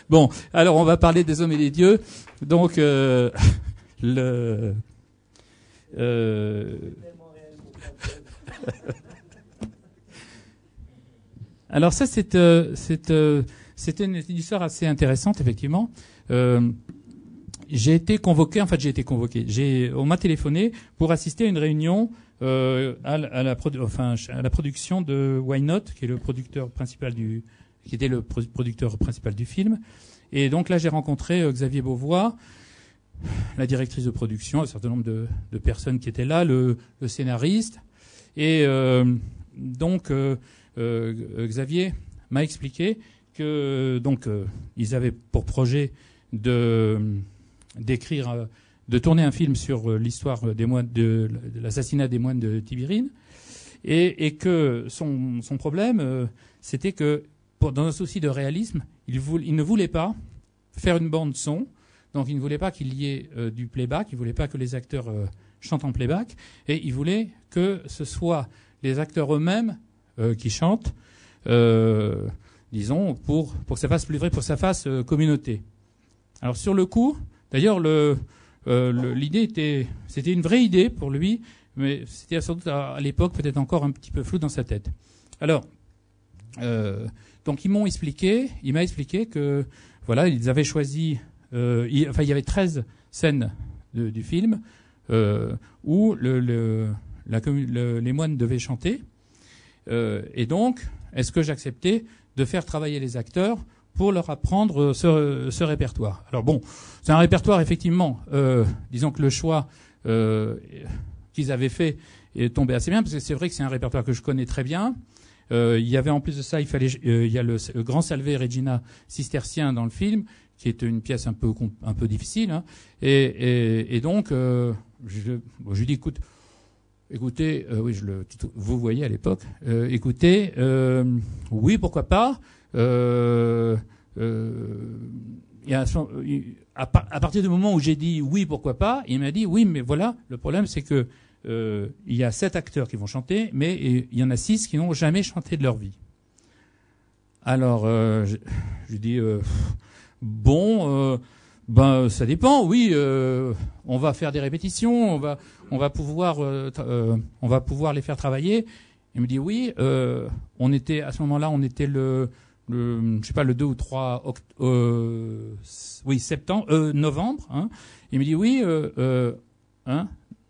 Bon, alors on va parler des hommes et des dieux. Donc alors ça c'était une histoire assez intéressante effectivement. j'ai été convoqué. On m'a téléphoné pour assister à une réunion à la production de Why Not, qui est le producteur principal qui était le producteur principal du film. Et donc là, j'ai rencontré Xavier Beauvois, la directrice de production, un certain nombre de personnes qui étaient là, le scénariste. Et donc Xavier m'a expliqué que ils avaient pour projet de tourner un film sur l'histoire des moines de l'assassinat des moines de Tibérine, et que son problème c'était que dans un souci de réalisme, il ne voulait pas faire une bande son, donc il ne voulait pas qu'il y ait du playback, il ne voulait pas que les acteurs chantent en playback, et il voulait que ce soit les acteurs eux-mêmes qui chantent, disons, pour que ça fasse plus vrai, pour que ça fasse communauté. Alors sur le coup, d'ailleurs, l'idée c'était une vraie idée pour lui, mais c'était sans doute à l'époque peut-être encore un petit peu flou dans sa tête. Alors, donc il m'a expliqué que voilà, ils avaient choisi, il y avait 13 scènes du film où les moines devaient chanter, et donc est-ce que j'acceptais de faire travailler les acteurs pour leur apprendre ce répertoire. Alors bon, c'est un répertoire effectivement, disons que le choix qu'ils avaient fait est tombé assez bien, parce que c'est vrai que c'est un répertoire que je connais très bien. Il y avait en plus de ça, il y a le grand Salve Regina cistercien dans le film, qui est une pièce un peu difficile, hein. Et donc je lui dis écoutez, oui, vous voyez à l'époque, écoutez, oui, pourquoi pas. À partir du moment où j'ai dit oui, pourquoi pas, il m'a dit oui, mais voilà, le problème c'est que il y a 7 acteurs qui vont chanter, mais il y en a 6 qui n'ont jamais chanté de leur vie. Alors, je dis bon, ben ça dépend. Oui, on va faire des répétitions, on va pouvoir les faire travailler. Il me dit oui. On était à ce moment-là, on était le 2 ou 3 novembre. Hein. Il me dit oui.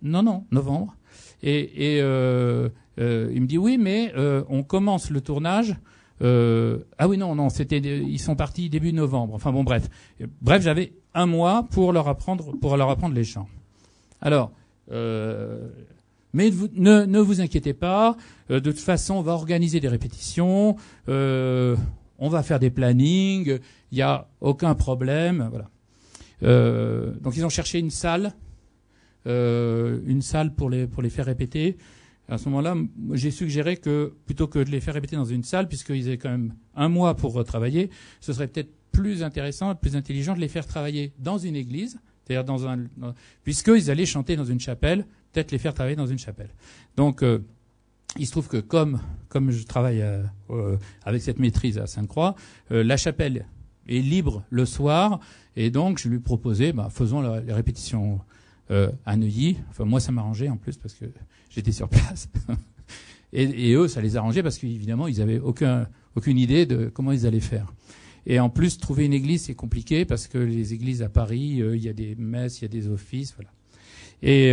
Non, novembre. Et il me dit oui, mais on commence le tournage. Ah oui, non, ils sont partis début novembre. Enfin bon, bref, j'avais un mois pour leur apprendre les chants. Alors, mais ne vous inquiétez pas. De toute façon, on va organiser des répétitions. On va faire des plannings. Il y a aucun problème. Voilà. Donc ils ont cherché une salle pour les faire répéter. À ce moment-là, j'ai suggéré que plutôt que de les faire répéter dans une salle, puisqu'ils avaient quand même un mois pour travailler, ce serait peut-être plus intéressant, plus intelligent de les faire travailler dans une église, c'est-à-dire puisqu'ils allaient chanter dans une chapelle, peut-être les faire travailler dans une chapelle. Donc, il se trouve que comme je travaille avec cette maîtrise à Sainte-Croix, la chapelle est libre le soir, et donc je lui proposais, faisons les répétitions à Neuilly. Enfin, moi, ça m'arrangeait en plus parce que j'étais sur place. et eux, ça les arrangeait parce qu'évidemment, ils avaient aucune idée de comment ils allaient faire. Et en plus, trouver une église, c'est compliqué parce que les églises à Paris, il y a des messes, il y a des offices, voilà. Et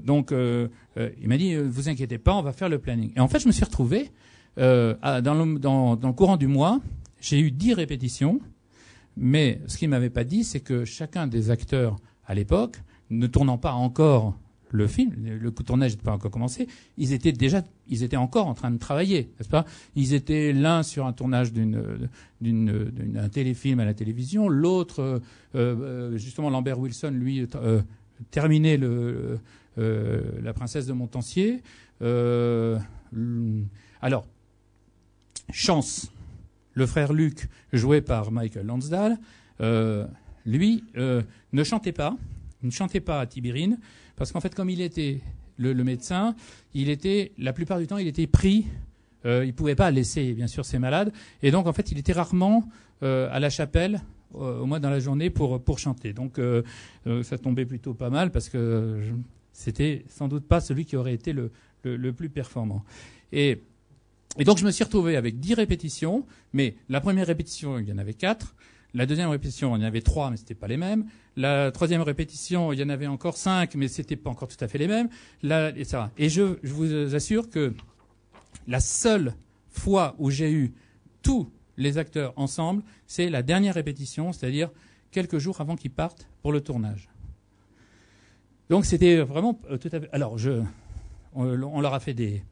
donc, il m'a dit, vous inquiétez pas, on va faire le planning. Et en fait, je me suis retrouvé dans le courant du mois, j'ai eu 10 répétitions, mais ce qu'il m'avait pas dit, c'est que chacun des acteurs à l'époque, ne tournant pas encore le film, le tournage n'était pas encore commencé, ils étaient encore en train de travailler, n'est-ce pas? Ils étaient l'un sur un tournage d'un téléfilm à la télévision, l'autre, justement Lambert Wilson, lui, terminait la princesse de Montpensier. Alors, Chance, le frère Luc, joué par Michael Lansdale, lui ne chantait pas. Il ne chantait pas à Tibérine, parce qu'en fait, comme il était le médecin, la plupart du temps, il était pris. Il pouvait pas laisser, bien sûr, ses malades. Et donc, en fait, il était rarement à la chapelle, au moins dans la journée, pour chanter. Donc, ça tombait plutôt pas mal, parce que c'était sans doute pas celui qui aurait été le plus performant. Et donc, je me suis retrouvé avec 10 répétitions, mais la première répétition, il y en avait 4. La deuxième répétition, il y en avait 3, mais c'était pas les mêmes. La troisième répétition, il y en avait encore 5, mais c'était pas encore tout à fait les mêmes. Etc. Et je vous assure que la seule fois où j'ai eu tous les acteurs ensemble, c'est la dernière répétition, c'est-à-dire quelques jours avant qu'ils partent pour le tournage. Donc c'était vraiment tout à fait... Alors, on leur a fait des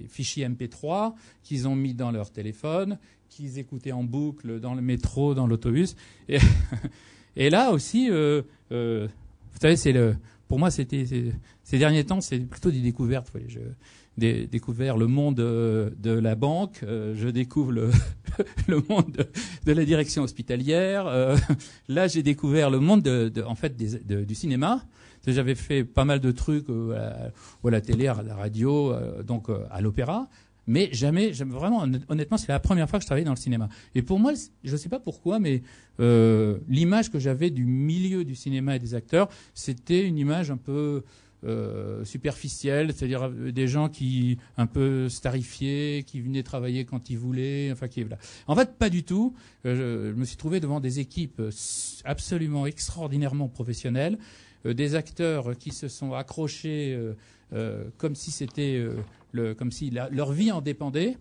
fichiers MP3 qu'ils ont mis dans leur téléphone, qu'ils écoutaient en boucle dans le métro, dans l'autobus. Et là aussi, vous savez, pour moi, ces derniers temps, c'est plutôt des découvertes. Vous voyez, j'ai découvert le monde de la banque, je découvre le monde de la direction hospitalière. Là, j'ai découvert le monde du cinéma. J'avais fait pas mal de trucs à la télé, à la radio, donc à l'opéra. Mais jamais, vraiment, honnêtement, c'est la première fois que je travaillais dans le cinéma. Et pour moi, je ne sais pas pourquoi, mais l'image que j'avais du milieu du cinéma et des acteurs, c'était une image un peu superficielle, c'est-à-dire des gens qui un peu starifiés, qui venaient travailler quand ils voulaient, enfin qui voilà. En fait, pas du tout. Je me suis trouvé devant des équipes absolument extraordinairement professionnelles, des acteurs qui se sont accrochés comme si c'était comme si leur vie en dépendait.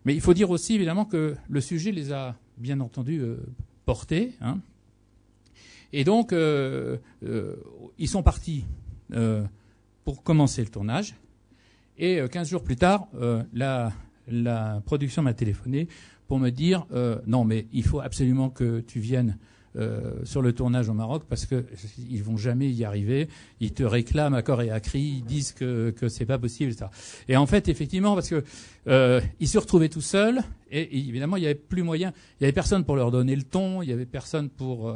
Mais il faut dire aussi évidemment que le sujet les a bien entendu portés. Hein. Et donc ils sont partis pour commencer le tournage. Et 15 jours plus tard, la production m'a téléphoné pour me dire non, mais il faut absolument que tu viennes sur le tournage au Maroc parce que ils vont jamais y arriver. Ils te réclament à corps et à cri, ils disent que c'est pas possible, etc. Et en fait, effectivement, parce que ils se retrouvaient tout seuls et évidemment, il y avait plus moyen. Il y avait personne pour leur donner le ton. Il y avait personne pour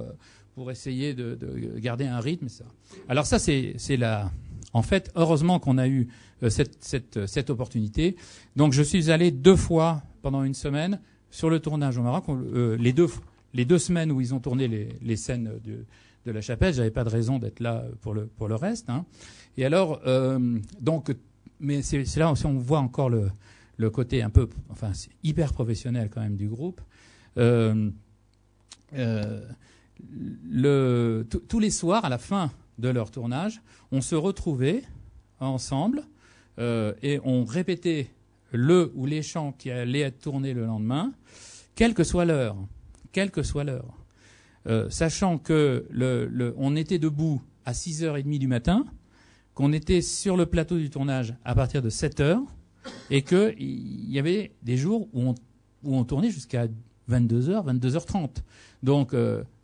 essayer de garder un rythme, etc. Alors ça, c'est la. En fait, heureusement qu'on a eu cette opportunité. Donc, je suis allé 2 fois pendant une semaine sur le tournage au Maroc. Les 2 semaines où ils ont tourné les scènes de la chapelle, j'avais pas de raison d'être là pour le reste. Hein. Et alors, mais c'est là aussi on voit encore le côté un peu, enfin, c'est hyper professionnel quand même du groupe. Tous les soirs, à la fin de leur tournage, on se retrouvait ensemble et on répétait le ou les chants qui allaient être tournés le lendemain, quelle que soit l'heure. Sachant que on était debout à 6h30 du matin, qu'on était sur le plateau du tournage à partir de 7h, et qu'il y avait des jours où on tournait jusqu'à 22h, 22h30. Donc,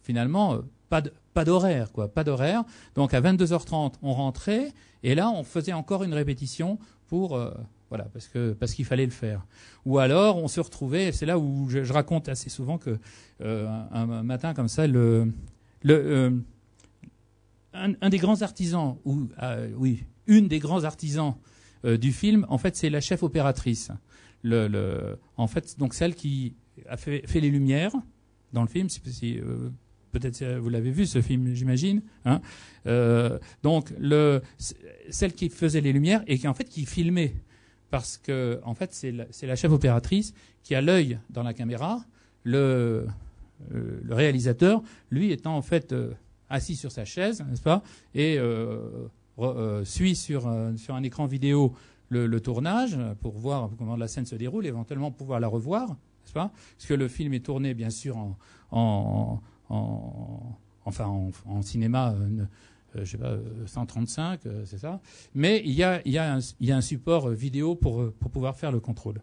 finalement, pas d'horaire, quoi, pas d'horaire. Donc, à 22h30, on rentrait, et là, on faisait encore une répétition pour... Voilà, parce qu'il fallait le faire. Ou alors, on se retrouvait, c'est là où je raconte assez souvent que un matin comme ça, un des grands artisans, une des grands artisans du film, en fait, c'est la chef opératrice. En fait, donc celle qui a fait les lumières dans le film. Peut-être vous l'avez vu ce film, j'imagine. Hein. Donc celle qui faisait les lumières et qui filmait. Parce que, en fait, c'est la chef opératrice qui a l'œil dans la caméra. Le réalisateur, lui, étant en fait assis sur sa chaise, n'est-ce pas, et suit sur un écran vidéo le tournage pour voir comment la scène se déroule, éventuellement pouvoir la revoir, n'est-ce pas, parce que le film est tourné, bien sûr, en cinéma. Je sais pas, 135, c'est ça. Mais il y a un support vidéo pour pouvoir faire le contrôle.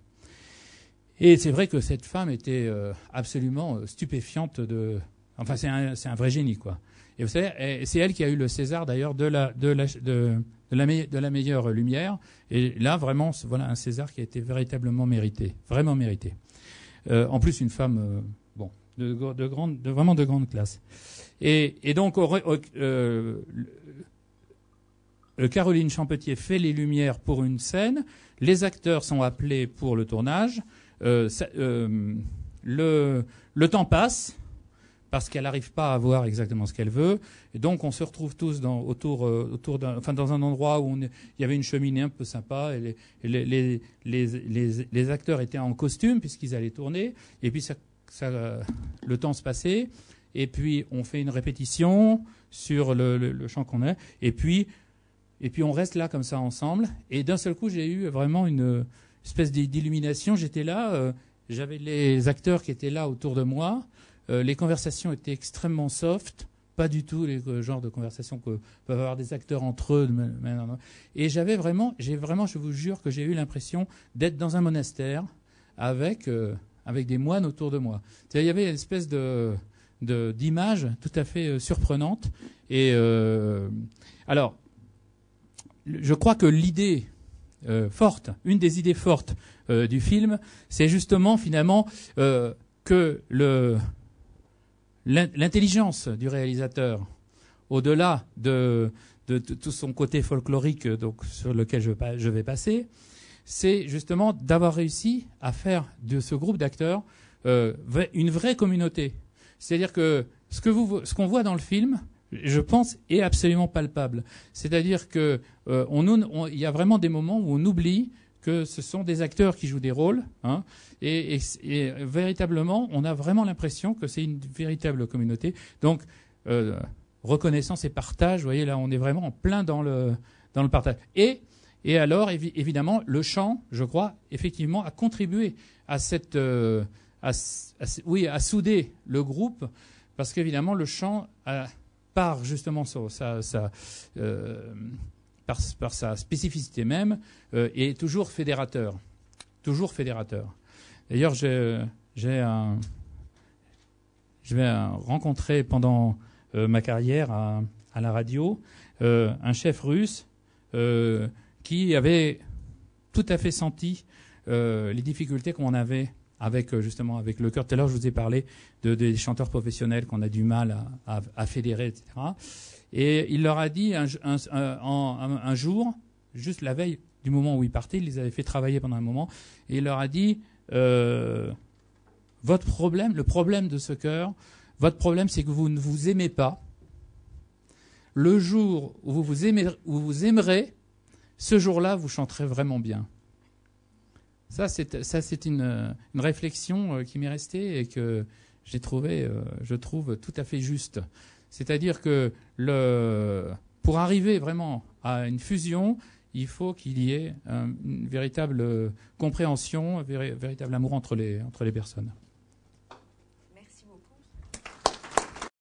Et c'est vrai que cette femme était absolument stupéfiante enfin, c'est un vrai génie, quoi. Et vous savez, c'est elle qui a eu le César, d'ailleurs, de la meilleure lumière. Et là, vraiment, voilà un César qui a été véritablement mérité. Vraiment mérité. En plus, une femme, vraiment de grande classe. Et donc, Caroline Champetier fait les lumières pour une scène. Les acteurs sont appelés pour le tournage. Le temps passe parce qu'elle n'arrive pas à voir exactement ce qu'elle veut. Et donc, on se retrouve tous autour dans un endroit où il y avait une cheminée un peu sympa. Et les acteurs étaient en costume puisqu'ils allaient tourner. Et puis, ça le temps se passait, et puis on fait une répétition sur le chant qu'on a, et puis on reste là comme ça ensemble. Et d'un seul coup, j'ai eu vraiment une espèce d'illumination. J'étais là, j'avais les acteurs qui étaient là autour de moi. Les conversations étaient extrêmement soft, pas du tout les genres de conversations que peuvent avoir des acteurs entre eux. Et j'ai vraiment, je vous jure que j'ai eu l'impression d'être dans un monastère avec des moines autour de moi. Il y avait une espèce d'image tout à fait surprenante. Et alors, je crois que l'idée forte, une des idées fortes du film, c'est justement finalement que l'intelligence du réalisateur, au-delà de tout son côté folklorique, donc sur lequel je vais passer, c'est justement d'avoir réussi à faire de ce groupe d'acteurs une vraie communauté. C'est-à-dire que ce qu'on voit dans le film, je pense, est absolument palpable. C'est-à-dire que il y a vraiment des moments où on oublie que ce sont des acteurs qui jouent des rôles, hein, et véritablement, on a vraiment l'impression que c'est une véritable communauté. Donc, reconnaissance et partage, vous voyez, là, on est vraiment en plein dans le partage. Et alors, évidemment, le chant, je crois, effectivement, a contribué à à souder le groupe, parce qu'évidemment, le chant par justement par sa spécificité même, est toujours fédérateur. Toujours fédérateur. D'ailleurs, je vais rencontrer pendant ma carrière à la radio un chef russe qui avait tout à fait senti les difficultés qu'on avait avec le chœur. Tout à l'heure, je vous ai parlé des chanteurs professionnels qu'on a du mal à fédérer, etc. Et il leur a dit un jour, juste la veille du moment où ils partaient, il les avait fait travailler pendant un moment, et il leur a dit votre problème, le problème de ce chœur, votre problème, c'est que vous ne vous aimez pas. Le jour où vous vous aimerez, ce jour-là, vous chanterez vraiment bien. Ça, c'est une réflexion qui m'est restée et que j'ai trouvé, je trouve, tout à fait juste. C'est-à-dire que pour arriver vraiment à une fusion, il faut qu'il y ait une véritable compréhension, un véritable amour entre les personnes.